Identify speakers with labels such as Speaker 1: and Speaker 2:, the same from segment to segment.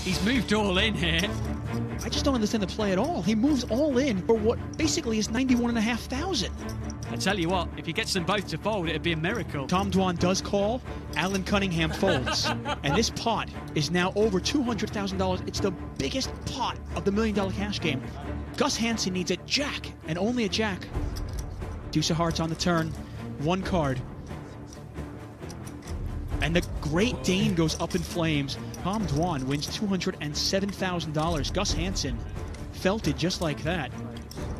Speaker 1: He's moved all in here.
Speaker 2: I just don't understand the play at all. He moves all in for what basically is 91,500.
Speaker 1: I tell you what, if he gets them both to fold, it'd be a miracle.
Speaker 2: Tom Dwan does call. Alan Cunningham folds. And this pot is now over $200,000. It's the biggest pot of the $1 million cash game. Gus Hansen needs a jack, and only a jack. Deuce of hearts on the turn. One card. And the Great Dane goes up in flames. Tom Dwan wins $207,000. Gus Hansen felt it just like that.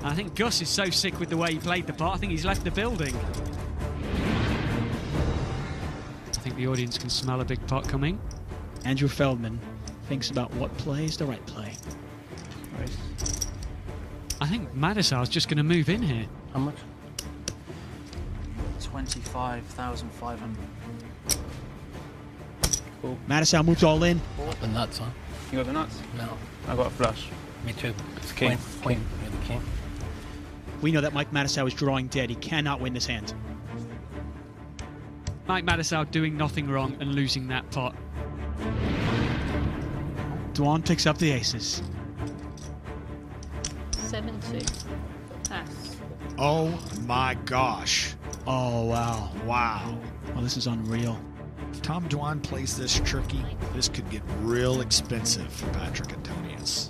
Speaker 1: I think Gus is so sick with the way he played the pot, I think he's left the building. I think the audience can smell a big pot coming.
Speaker 2: Andrew Feldman thinks about what play is the right play.
Speaker 3: Right.
Speaker 1: I think Matusow is just going to move in here.
Speaker 3: How much? 25,500. Cool.
Speaker 2: Matusow moves all in.
Speaker 4: The nuts, huh?
Speaker 3: You got the nuts?
Speaker 4: No.
Speaker 3: I got a flush.
Speaker 4: Me too.
Speaker 3: It's king.
Speaker 4: Queen. You're the king.
Speaker 2: We know that Mike Matusow is drawing dead. He cannot win this hand.
Speaker 1: Mike Matusow doing nothing wrong and losing that pot.
Speaker 2: Dwan picks up the aces.
Speaker 5: 7-2. Pass.
Speaker 6: Oh my gosh.
Speaker 2: Oh, wow.
Speaker 6: Wow.
Speaker 2: Well, this is unreal.
Speaker 6: If Tom Dwan plays this tricky, this could get real expensive for Patrick Antonius.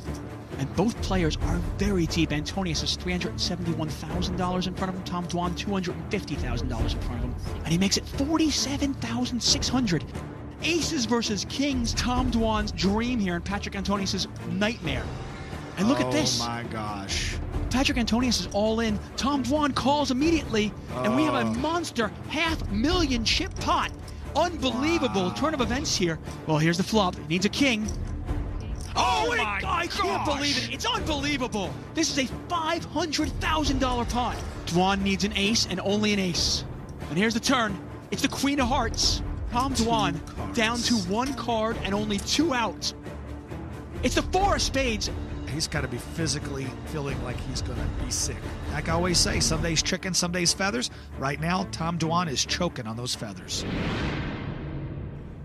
Speaker 2: And both players are very deep. Antonius is $371,000 in front of him. Tom Dwan, $250,000 in front of him. And he makes it $47,600. Aces versus kings, Tom Dwan's dream here and Patrick Antonius' nightmare. And look at this.
Speaker 6: Oh my gosh.
Speaker 2: Patrick Antonius is all in. Tom Dwan calls immediately. And we have a monster $500,000 chip pot. Unbelievable turn of events here. Well, here's the flop. He needs a king. Oh my God! I can't believe it. It's unbelievable. This is a $500,000 pot. Dwan needs an ace and only an ace. And here's the turn. It's the Queen of Hearts. Tom Dwan down to one card and only two out. It's the Four of Spades.
Speaker 6: He's got to be physically feeling like he's going to be sick. Like I always say, some days chicken, some days feathers. Right now, Tom Dwan is choking on those feathers.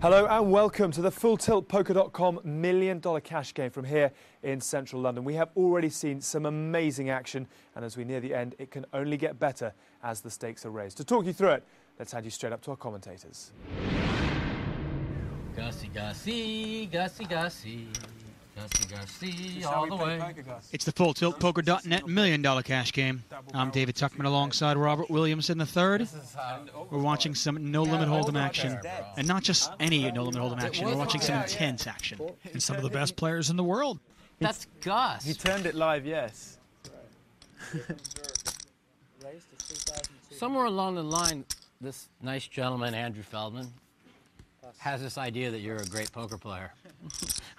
Speaker 7: Hello and welcome to the FullTiltPoker.com $1 million cash game from here in central London. We have already seen some amazing action, and as we near the end, it can only get better as the stakes are raised. To talk you through it, let's hand you straight up to our commentators.
Speaker 4: Gussie, Gussie, Gussie, Gussie. Gussie, Gussie, all the way.
Speaker 2: It's the FullTiltPoker.net $1 million cash game. I'm David Tuckman alongside Robert Williamson III. We're watching some no-limit hold'em action. And not just any no-limit hold'em action. We're watching some intense action.
Speaker 6: And some of the best players in the world.
Speaker 4: That's Gus.
Speaker 3: He turned it live, yes.
Speaker 4: Somewhere along the line, this nice gentleman, Andrew Feldman, has this idea that you're a great poker player.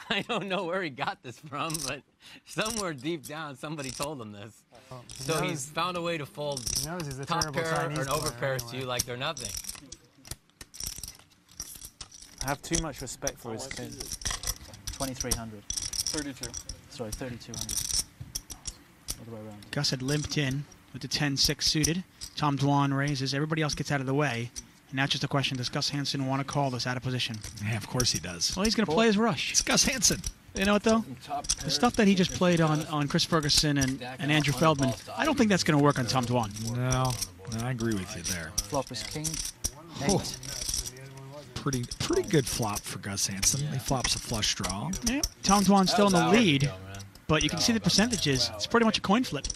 Speaker 4: I don't know where he got this from, but somewhere deep down, somebody told him this. So he's found a way to fold top pair or an over pairs to you like they're nothing.
Speaker 3: I have too much respect for his king. 2,300. 32. Sorry, 3,200. All the way around.
Speaker 2: Gus had limped in with the 10-6 suited. Tom Dwan raises. Everybody else gets out of the way. And now it's just a question, does Gus Hansen want to call this out of position?
Speaker 6: Yeah, of course he does.
Speaker 2: Well, he's going to play his rush.
Speaker 6: It's Gus Hansen.
Speaker 2: You know what, though? The stuff that he just played on Chris Ferguson and Andrew Feldman, I don't think that's going to work on Tom Dwan.
Speaker 6: No, I agree with you there.
Speaker 3: Flop is king.
Speaker 6: Oh. Pretty good flop for Gus Hansen. He flops a flush draw.
Speaker 2: Yeah. Tom Dwan's still in the lead, but you can see the percentages. It's pretty much a coin flip.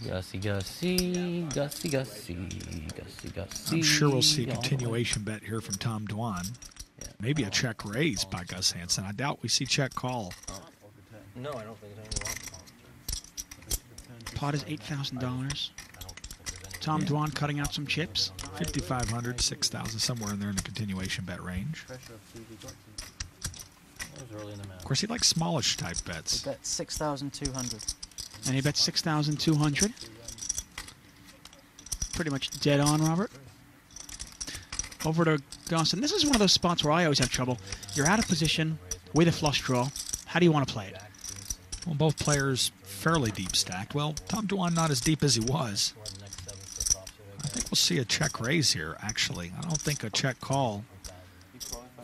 Speaker 4: Gussie, Gussie, Gussie, Gussie, Gussie, Gussie.
Speaker 6: I'm sure we'll see a continuation bet here from Tom Dwan. Maybe a check raise by Gus Hansen. I doubt we see check call.
Speaker 4: No, I don't think so.
Speaker 2: Pot is $8,000. Tom Dwan cutting out some chips.
Speaker 6: 5,500, 6,000, somewhere in there in the continuation bet range. Of course, he likes smallish type bets.
Speaker 3: Bet 6,200.
Speaker 2: And he bets 6,200. Pretty much dead on, Robert. Over to Gus. And this is one of those spots where I always have trouble. You're out of position with a flush draw. How do you want to play it?
Speaker 6: Well, both players fairly deep stacked. Well, Tom Dwan not as deep as he was. I think we'll see a check raise here, actually. I don't think a check call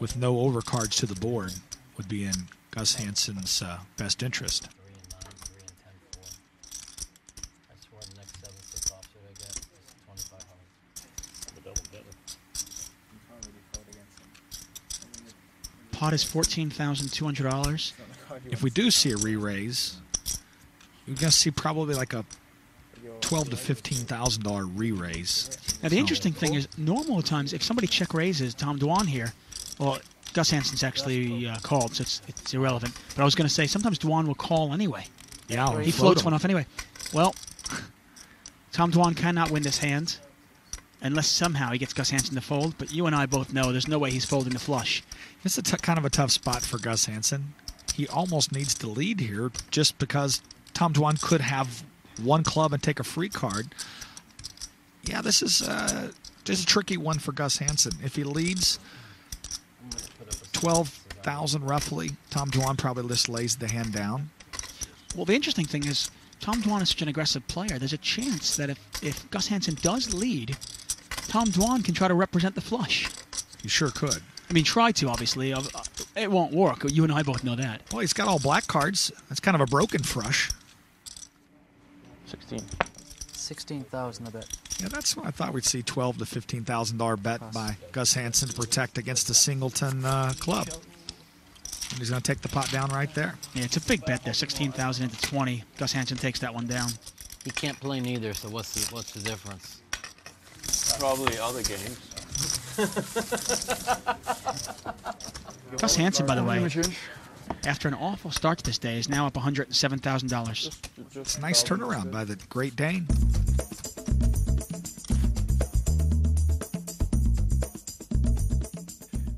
Speaker 6: with no overcards to the board would be in Gus Hansen's best interest.
Speaker 4: 3 and 9, 3 and 10, 4. I swear the next 7 6 offsuit I get is $25.
Speaker 2: Pot is $14,200.
Speaker 6: If we do see a re-raise, you're going to see probably like a $12,000 to $15,000 re-raise.
Speaker 2: Now, the interesting thing is, normal times, if somebody check raises Tom Dwan here, well, Gus Hansen's actually called, so it's irrelevant. But I was going to say, sometimes Dwan will call anyway.
Speaker 6: Yeah,
Speaker 2: he floats one off anyway. Well, Tom Dwan cannot win this hand unless somehow he gets Gus Hansen to fold. But you and I both know there's no way he's folding the flush.
Speaker 6: It's kind of a tough spot for Gus Hansen. He almost needs to lead here just because Tom Dwan could have one club and take a free card. Yeah, this is a tricky one for Gus Hansen. If he leads 12,000 roughly, Tom Dwan probably just lays the hand down.
Speaker 2: Well, the interesting thing is, Tom Dwan is such an aggressive player. There's a chance that if Gus Hansen does lead, Tom Dwan can try to represent the flush.
Speaker 6: He sure could.
Speaker 2: I mean, try to, obviously. It won't work. You and I both know that.
Speaker 6: Well, he's got all black cards. That's kind of a broken flush.
Speaker 3: 16,000 a bet.
Speaker 6: Yeah, that's what I thought we'd see. $12,000 to $15,000 bet by Gus Hansen to protect against a singleton club. And he's going to take the pot down right there.
Speaker 2: Yeah, it's a big bet there. 16,000 into 20. Gus Hansen takes that one down.
Speaker 4: He can't play neither, so what's the difference?
Speaker 8: Probably other games.
Speaker 2: Gus Hansen, by the way, after an awful start to this day, is now up $107,000.
Speaker 6: It's a nice turnaround by the Great Dane.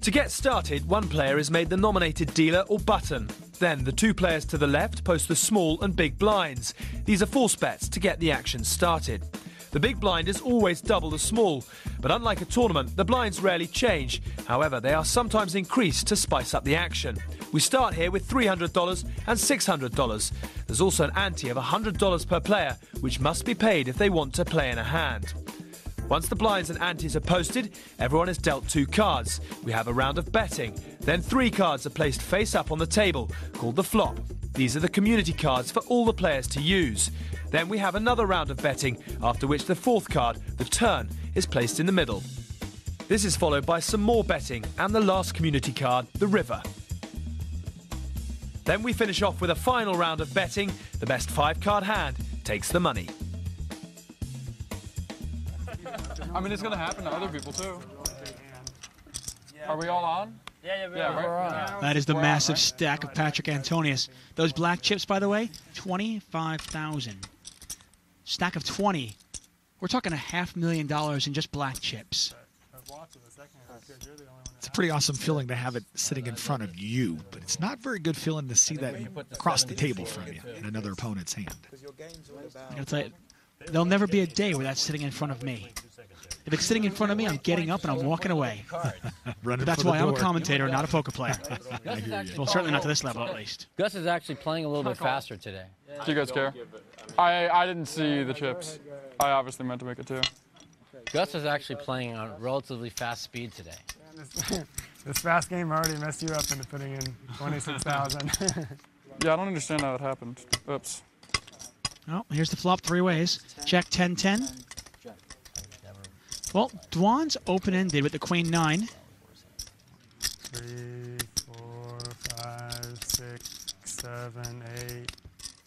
Speaker 7: To get started, one player is made the nominated dealer or button. Then the two players to the left post the small and big blinds. These are force bets to get the action started. The big blind is always double the small, but unlike a tournament, the blinds rarely change. However, they are sometimes increased to spice up the action. We start here with $300 and $600. There's also an ante of $100 per player, which must be paid if they want to play in a hand. Once the blinds and antes are posted, everyone is dealt 2 cards. We have a round of betting. Then 3 cards are placed face up on the table, called the flop. These are the community cards for all the players to use. Then we have another round of betting, after which the 4th card, the turn, is placed in the middle. This is followed by some more betting and the last community card, the river. Then we finish off with a final round of betting. The best 5-card hand takes the money.
Speaker 8: I mean, it's going to happen to other people, too. Are we all on? Yeah, right.
Speaker 2: That is the massive stack of Patrick Antonius. Those black chips, by the way, 25,000. Stack of 20. We're talking $500,000 in just black chips.
Speaker 6: It's a pretty awesome feeling to have it sitting in front of you, but it's not very good feeling to see that across the table from you in another opponent's hand.
Speaker 2: I gotta tell you, there'll never be a day where that's sitting in front of me. If it's sitting in front of me, I'm getting up and I'm walking away.
Speaker 6: Running
Speaker 2: That's
Speaker 6: for the
Speaker 2: why I'm a
Speaker 6: door.
Speaker 2: commentator, not a poker player. Well, certainly not to this level, at least.
Speaker 4: Gus is actually playing a little bit faster today.
Speaker 8: Do you guys care? I didn't see the chips. I obviously meant to make it, too.
Speaker 4: Gus is actually playing on relatively fast speed today.
Speaker 9: This fast game already messed you up into putting in 26,000.
Speaker 8: Yeah, I don't understand how it happened. Oops.
Speaker 2: Oh, here's the flop 3 ways. Check 10-10. Well, Dwan's open-ended with the queen 9.
Speaker 9: 3, 4, 5, 6, 7, 8.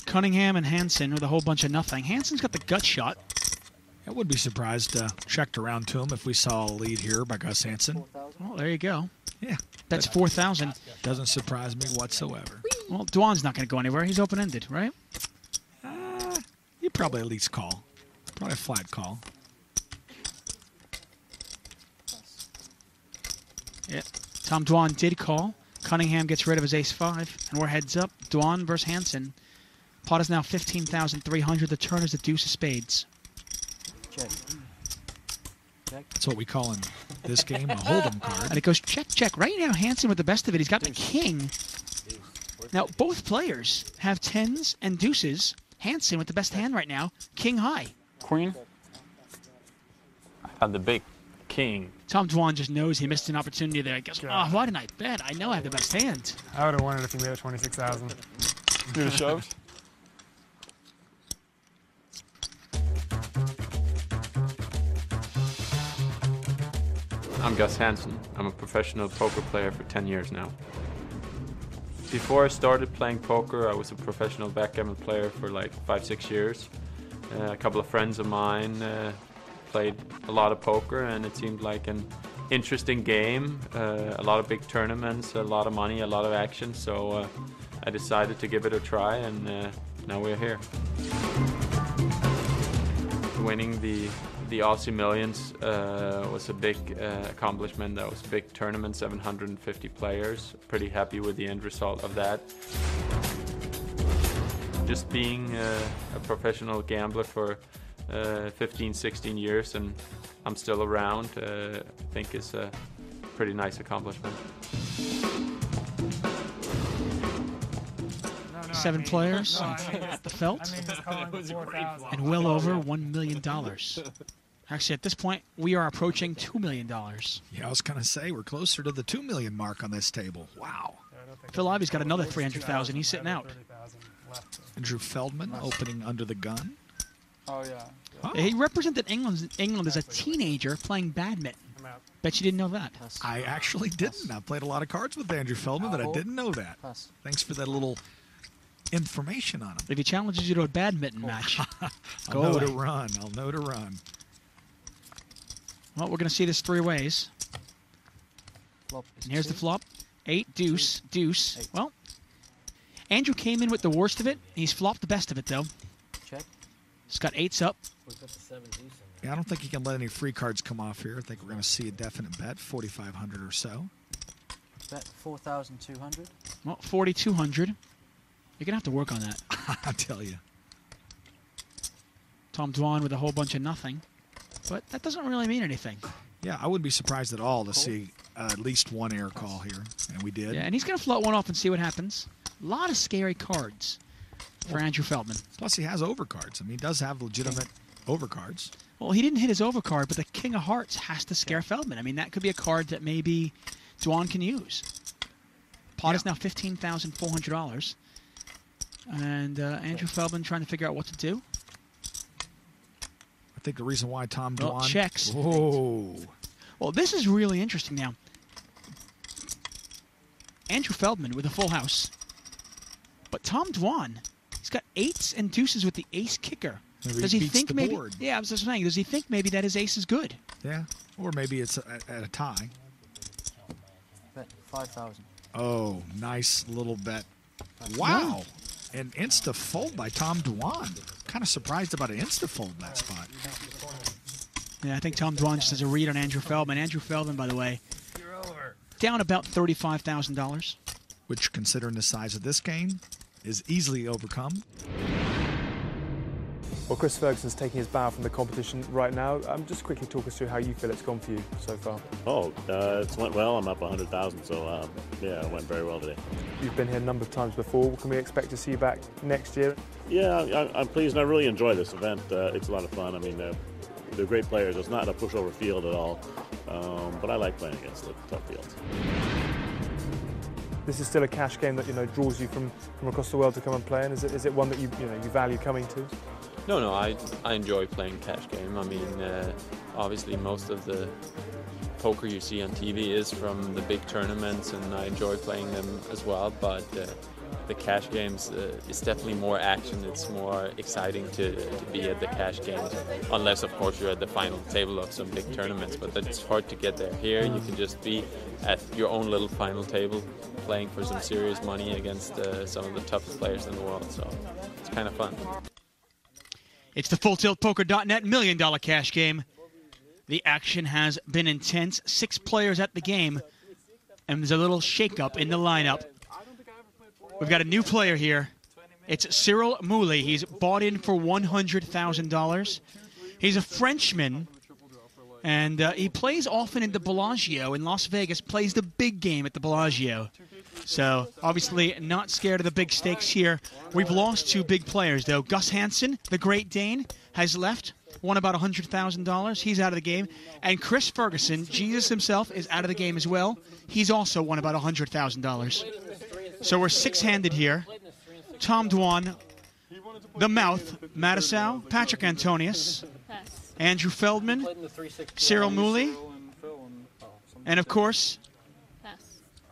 Speaker 2: Cunningham and Hansen with a whole bunch of nothing. Hansen's got the gut shot.
Speaker 6: I would be surprised checked around to him if we saw a lead here by Gus Hansen.
Speaker 2: Well, there you go.
Speaker 6: Yeah.
Speaker 2: That's 4,000.
Speaker 6: Doesn't surprise me whatsoever.
Speaker 2: Well, Dwan's not going to go anywhere. He's open-ended, right?
Speaker 6: You probably at least call. Probably a flat call.
Speaker 2: Yeah. Tom Dwan did call. Cunningham gets rid of his ace-5, and we're heads up. Dwan versus Hansen. Pot is now 15,300. The turn is the deuce of spades.
Speaker 3: Check. Check.
Speaker 6: That's what we call in this game a hold'em card.
Speaker 2: And it goes check, check. Right now, Hansen with the best of it. He's got the king. Now, both players have 10s and deuces. Hansen with the best hand right now, king high.
Speaker 8: Queen?
Speaker 10: I had the big king.
Speaker 2: Tom Dwan just knows he missed an opportunity there. He goes, oh, why didn't I bet? I know I have the best hand.
Speaker 9: I would have won it if he made it 26,000.
Speaker 8: You'd have shoved?
Speaker 10: I'm Gus Hansen. I'm a professional poker player for 10 years now. Before I started playing poker, I was a professional backgammon player for like 5-6 years. A couple of friends of mine played a lot of poker, and it seemed like an interesting game. A lot of big tournaments, a lot of money, a lot of action. So I decided to give it a try, and now we're here. Winning the Aussie Millions was a big accomplishment. That was a big tournament, 750 players. Pretty happy with the end result of that. Just being a professional gambler for 15, 16 years, and I'm still around, I think is a pretty nice accomplishment.
Speaker 2: 7 players at the felt, and well over $1 million. Actually, at this point, we are approaching $2 million.
Speaker 6: Yeah, I was going to say, we're closer to the 2 million mark on this table. Wow.
Speaker 2: Phil Ivey's got another 300,000. He's sitting out.
Speaker 6: Andrew Feldman opening under the gun.
Speaker 8: Oh, yeah.
Speaker 6: Oh.
Speaker 2: He represented England as a teenager playing badminton. Bet you didn't know that.
Speaker 6: I actually didn't. I've played a lot of cards with Andrew Feldman, but I didn't know that. Thanks for that little information on him.
Speaker 2: If he challenges you to a badminton match,
Speaker 6: I'll know to run. I'll know to run.
Speaker 2: Well, we're going to see this 3 ways. And here's the flop. 8, deuce, deuce. 8. Well, Andrew came in with the worst of it. He's flopped the best of it, though.
Speaker 4: Check.
Speaker 2: He's got 8s up.
Speaker 6: Yeah, I don't think he can let any free cards come off here. I think we're going to see a definite bet, 4,500 or so.
Speaker 3: Bet 4,200.
Speaker 2: Well, 4,200. You're going to have to work on that.
Speaker 6: I tell you.
Speaker 2: Tom Dwan with a whole bunch of nothing. But that doesn't really mean anything.
Speaker 6: Yeah, I wouldn't be surprised at all to see at least one air call here, and we did.
Speaker 2: Yeah, and he's going to float one off and see what happens. A lot of scary cards for Andrew Feldman.
Speaker 6: Plus, he has overcards. I mean, he does have legitimate overcards.
Speaker 2: Well, he didn't hit his overcard, but the King of Hearts has to scare Feldman. I mean, that could be a card that maybe Dwan can use. Pot is now $15,400. And Andrew Feldman trying to figure out what to do.
Speaker 6: I think the reason why Tom Dwan
Speaker 2: checks.
Speaker 6: Oh.
Speaker 2: Well, this is really interesting now. Andrew Feldman with a full house. But Tom Dwan, he's got 8s and deuces with the ace kicker.
Speaker 6: Maybe
Speaker 2: does he
Speaker 6: beats
Speaker 2: think
Speaker 6: the
Speaker 2: maybe?
Speaker 6: board.
Speaker 2: Yeah, I was just saying. Does he think maybe that his ace is good?
Speaker 6: Yeah, or maybe it's at a tie.
Speaker 3: Bet 5,000.
Speaker 6: Oh, nice little bet. Wow. An insta fold by Tom Dwan. Kind of surprised about an insta fold in that spot.
Speaker 2: Yeah, I think Tom Dwan just has a read on Andrew Feldman. Andrew Feldman, by the way, down about $35,000.
Speaker 6: Which, considering the size of this game, is easily overcome.
Speaker 7: Well, Chris Ferguson's taking his bow from the competition right now. Just quickly talk us through how you feel it's gone for you so far.
Speaker 11: Oh, it's went well. I'm up 100,000, so yeah, it went very well today.
Speaker 7: You've been here a number of times before. Can we expect to see you back next year?
Speaker 11: Yeah, I'm pleased, and I really enjoy this event. It's a lot of fun. I mean, they're great players. It's not a pushover field at all, but I like playing against the tough fields.
Speaker 7: This is still a cash game that draws you from across the world to come and play in. Is it one that you value coming to?
Speaker 10: No, I enjoy playing cash game. I mean, obviously most of the poker you see on TV is from the big tournaments, and I enjoy playing them as well, but the cash games, it's definitely more action. It's more exciting to be at the cash games, unless of course you're at the final table of some big tournaments, but it's hard to get there. Here you can just be at your own little final table playing for some serious money against some of the toughest players in the world, so it's kind of fun.
Speaker 2: It's the FullTiltPoker.net $1 million cash game. The action has been intense. 6 players at the game, and there's a little shakeup in the lineup. We've got a new player here. It's Cyril Moulay. He's bought in for $100,000. He's a Frenchman, and he plays often in the Bellagio in Las Vegas, plays the big game at the Bellagio. So, obviously, not scared of the big stakes here. We've lost 2 big players, though. Gus Hansen, the Great Dane, has left. Won about $100,000. He's out of the game. And Chris Ferguson, Jesus himself, is out of the game as well. He's also won about $100,000. So we're 6-handed here. Tom Dwan, the Mouth, Matusow, Patrick Antonius, Andrew Feldman, Cyril Mooley, and, of course,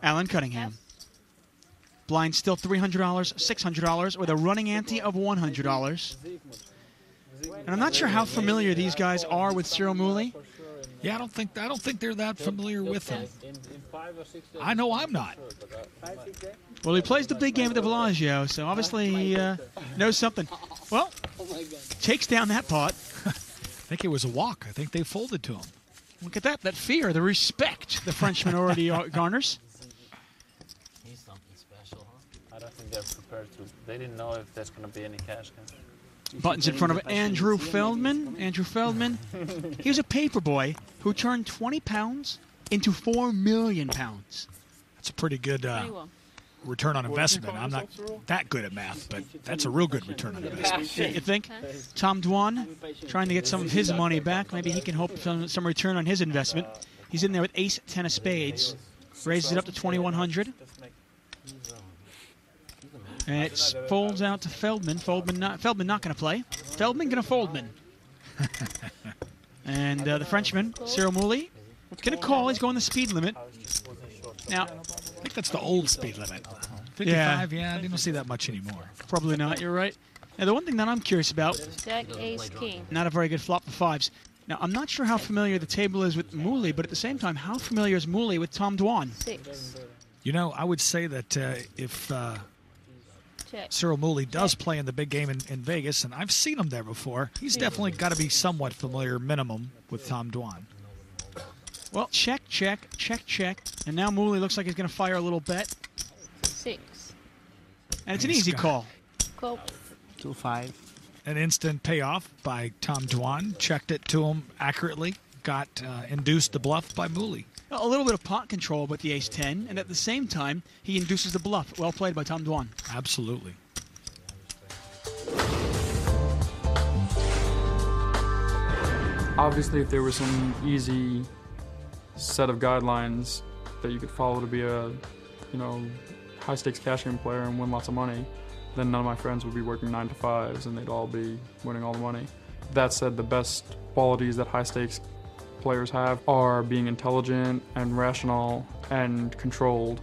Speaker 2: Alan Cunningham. Blind still $300, $600, with a running ante of $100. And I'm not sure how familiar these guys are with Cyril Mooley.
Speaker 6: Yeah, I don't think they're that familiar with him. I know I'm not.
Speaker 2: Well, he plays the big game at the Bellagio, so obviously he knows something. Well, takes down that pot.
Speaker 6: I think it was a walk. I think they folded to him.
Speaker 2: Look at that fear, the respect the Frenchman already garners.
Speaker 4: He's something special, huh?
Speaker 3: I don't think they're prepared to. They didn't know if there's going to be any cash game.
Speaker 2: Buttons in front of Andrew Feldman. Andrew Feldman, he was a paper boy who turned 20 pounds into 4 million pounds.
Speaker 6: That's a pretty good return on investment. I'm not that good at math, but that's a real good return on investment.
Speaker 2: You think? Tom Dwan trying to get some of his money back. Maybe he can hope for some return on his investment. He's in there with ace 10 of spades. Raises it up to 2,100. And it folds out to Feldman. Feldman not going to play. Feldman going to Foldman. And the Frenchman, Cyril Mooley, going to call. He's going the speed limit. Now,
Speaker 6: I think that's the old speed limit. 55, yeah, I don't see that much anymore.
Speaker 2: Probably not, you're right. Now, the one thing that I'm curious about,
Speaker 5: Jack, ace, king.
Speaker 2: not a very good flop for 5s. Now, I'm not sure how familiar the table is with Mooley, but at the same time, how familiar is Mooley with Tom Dwan?
Speaker 5: 6.
Speaker 6: You know, I would say that if Cyril Mooley does play in the big game in Vegas, and I've seen him there before, he's definitely got to be somewhat familiar, minimum, with Tom Dwan.
Speaker 2: Well, check, check, check, check. And now Mooley looks like he's going to fire a little bet.
Speaker 5: 6.
Speaker 2: And it's an easy call.
Speaker 5: Call.
Speaker 3: 2-5.
Speaker 6: An instant payoff by Tom Dwan. Checked it to him accurately. Got induced the bluff by Mooley.
Speaker 2: A little bit of pot control with the ace-10, and at the same time, he induces the bluff. Well played by Tom Dwan.
Speaker 6: Absolutely.
Speaker 8: Obviously, if there was some easy set of guidelines that you could follow to be a, high-stakes cash game player and win lots of money, then none of my friends would be working 9-to-5s and they'd all be winning all the money. That said, the best qualities that high-stakes players have are being intelligent and rational and controlled,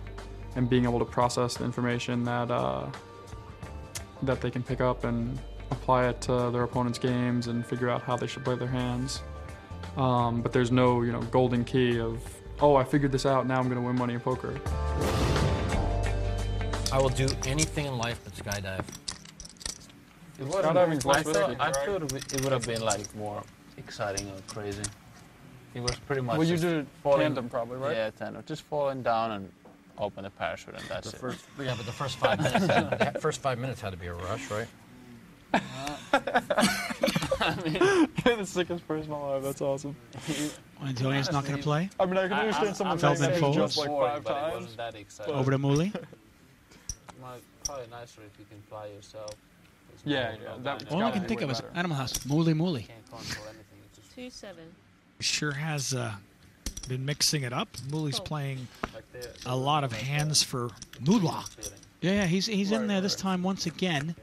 Speaker 8: and being able to process the information that they can pick up and apply it to their opponent's games and figure out how they should play their hands. But there's no, golden key of, oh, I figured this out, now I'm going to win money in poker.
Speaker 4: I will do anything in life but skydive.
Speaker 3: I thought it would have been more exciting or crazy. It was pretty much.
Speaker 8: Well, you did tandem probably, right?
Speaker 3: Yeah, tandem. Just falling down and open the parachute, and that's it.
Speaker 4: Yeah, but the first 5 minutes, first 5 minutes had to be a rush, right?
Speaker 8: You're the sickest person alive. That's awesome.
Speaker 2: Antonius not going to play.
Speaker 8: I mean, I can understand someone saying just 5 times.
Speaker 2: Over to Mooley.
Speaker 3: Probably nicer if you can fly yourself.
Speaker 8: Yeah.
Speaker 2: All I can think of is Animal House. Mooley.
Speaker 3: Can't control anything.
Speaker 5: 2-7.
Speaker 6: Sure has been mixing it up. Mooley's playing a lot of hands for Moolah.
Speaker 2: Yeah, he's in there this time once again.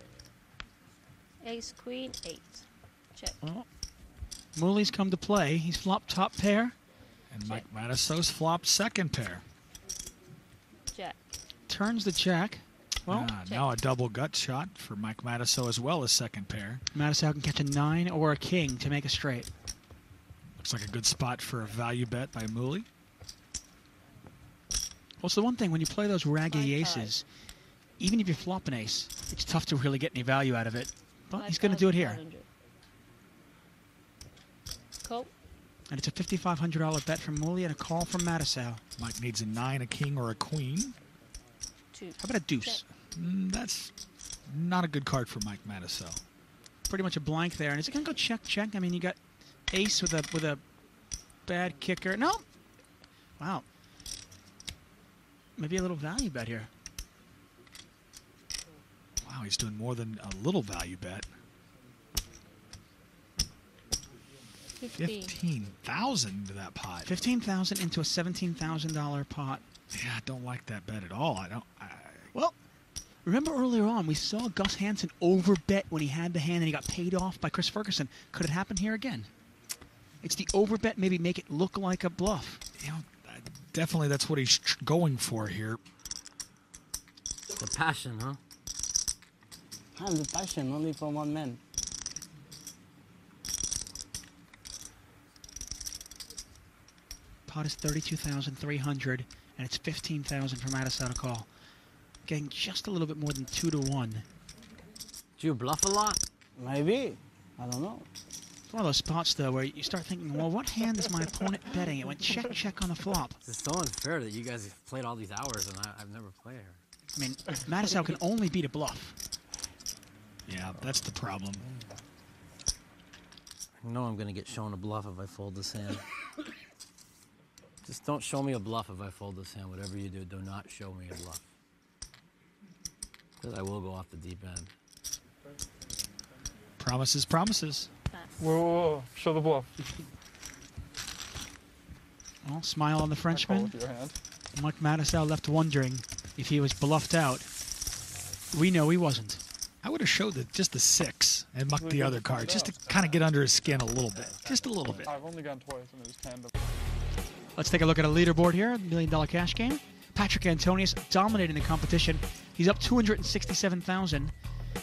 Speaker 5: Ace, queen, 8. Check.
Speaker 2: Well, Mooley's come to play. He's flopped top pair.
Speaker 6: And Mike Matusow's flopped second pair.
Speaker 5: Jack.
Speaker 2: Turns the jack. Well,
Speaker 6: now a double gut shot for Mike Matusow as well as second pair.
Speaker 2: Matusow can catch a 9 or a king to make a straight.
Speaker 6: Looks like a good spot for a value bet by Mooley.
Speaker 2: Well, so the one thing, when you play those raggy aces, even if you flop an ace, it's tough to really get any value out of it. But he's going to do it here.
Speaker 5: Call.
Speaker 2: And it's a $5,500 bet from Mooley and a call from Matusow.
Speaker 6: Mike needs a 9, a king, or a queen.
Speaker 5: 2.
Speaker 2: How about a deuce?
Speaker 6: That's not a good card for Mike Matusow.
Speaker 2: Pretty much a blank there. And is it going to go check, check? I mean, you got ace with a bad kicker. No. Wow. maybe a little value bet here.
Speaker 6: Wow, he's doing more than a little value bet. 15,000 to that pot.
Speaker 2: 15,000 into a $17,000 pot.
Speaker 6: Yeah, I don't like that bet at all.
Speaker 2: Well, remember earlier on we saw Gus Hansen overbet when he had the hand and he got paid off by Chris Ferguson. Could it happen here again? It's the overbet, maybe make it look like a bluff.
Speaker 6: You know, definitely that's what he's going for here.
Speaker 4: The passion, huh?
Speaker 12: And the passion only from one man.
Speaker 2: Pot is 32,300, and it's 15,000 for Matusow to call. Getting just a little bit more than 2 to 1.
Speaker 4: Do you bluff a lot?
Speaker 12: Maybe. I don't know.
Speaker 2: It's one of those spots, though, where you start thinking, well, what hand is my opponent betting? It went check, check on the flop.
Speaker 4: It's so unfair that you guys have played all these hours and I've never played her.
Speaker 2: I mean, Matusow can only beat a bluff.
Speaker 6: Yeah, that's the problem.
Speaker 4: I know I'm going to get shown a bluff if I fold this hand. Just don't show me a bluff if I fold this hand. Whatever you do not show me a bluff. Because I will go off the deep end.
Speaker 6: Promises, promises.
Speaker 8: Whoa, whoa, whoa. Show the bluff.
Speaker 2: Well, smile on the Frenchman.
Speaker 8: With your hand.
Speaker 2: Mike Matusow left wondering if he was bluffed out. We know he wasn't.
Speaker 6: I would have showed just the 6 and mucked the other card, just to kind of get under his skin a little bit. Just a little bit.
Speaker 8: I've only gone twice and it was 10.
Speaker 2: Let's take a look at a leaderboard here, $1 million cash game. Patrick Antonius dominating the competition. He's up 267,000.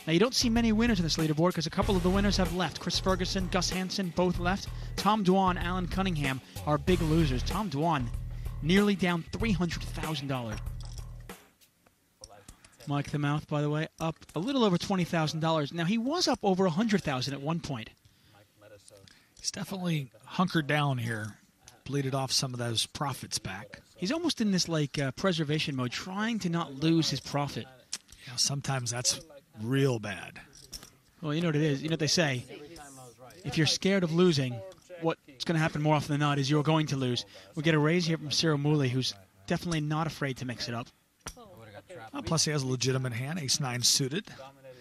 Speaker 2: Now, you don't see many winners in this leaderboard because a couple of the winners have left. Chris Ferguson, Gus Hansen, both left. Tom Dwan, Alan Cunningham are big losers. Tom Dwan nearly down $300,000. Mike the Mouth, by the way, up a little over $20,000. Now, he was up over $100,000 at one point.
Speaker 6: He's definitely hunkered down here. Bleeded off some of those profits back.
Speaker 2: He's almost in this like preservation mode, trying to not lose his profit.
Speaker 6: Yeah, sometimes that's real bad.
Speaker 2: Well, you know what it is. You know what they say. If you're scared of losing, what's going to happen more often than not is you're going to lose. We'll get a raise here from Cyril Mooley, who's definitely not afraid to mix it up.
Speaker 6: Plus, he has a legitimate hand, ace-9 suited.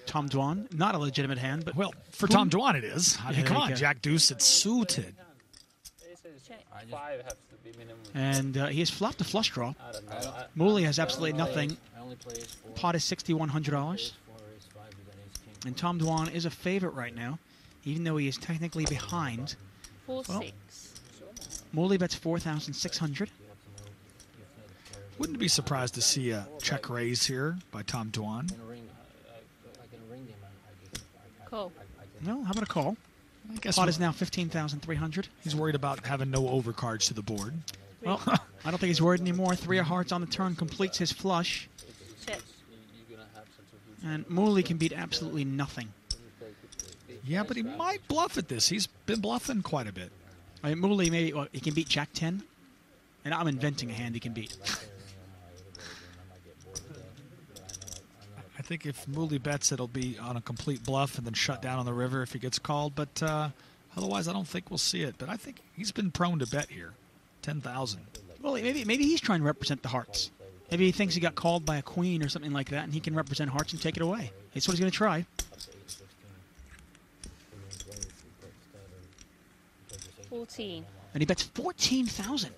Speaker 2: Tom Dwan, not a legitimate hand, but...
Speaker 6: Well, for Tom Dwan it is. I mean, come on, Jack-deuce, it's suited.
Speaker 2: And he has flopped a flush draw. Mooley has absolutely nothing. Pot is $6,100. And Tom Dwan is a favorite right now, even though he is technically behind.
Speaker 5: 4-6.
Speaker 2: Mooley bets 4,600.
Speaker 6: Wouldn't be surprised to see a check raise here by Tom Dwan.
Speaker 5: Call.
Speaker 2: No, how about a call?
Speaker 6: I guess
Speaker 2: Pot is now 15,300.
Speaker 6: He's worried about having no overcards to the board.
Speaker 2: Well, I don't think he's worried anymore. 3 of hearts on the turn completes his flush.
Speaker 5: Check.
Speaker 2: And Mooley can beat absolutely nothing.
Speaker 6: Yeah, but he might bluff at this. He's been bluffing quite a bit.
Speaker 2: I mean, Mooley maybe he can beat Jack-10, and I'm inventing a hand he can beat.
Speaker 6: I think if Mooley bets, it'll be on a complete bluff and then shut down on the river if he gets called. But otherwise, I don't think we'll see it. But I think he's been prone to bet here. 10,000.
Speaker 2: Well, maybe he's trying to represent the hearts. Maybe he thinks he got called by a queen or something like that, and he can represent hearts and take it away. That's what he's going to try.
Speaker 5: 14.
Speaker 2: And he bets 14,000.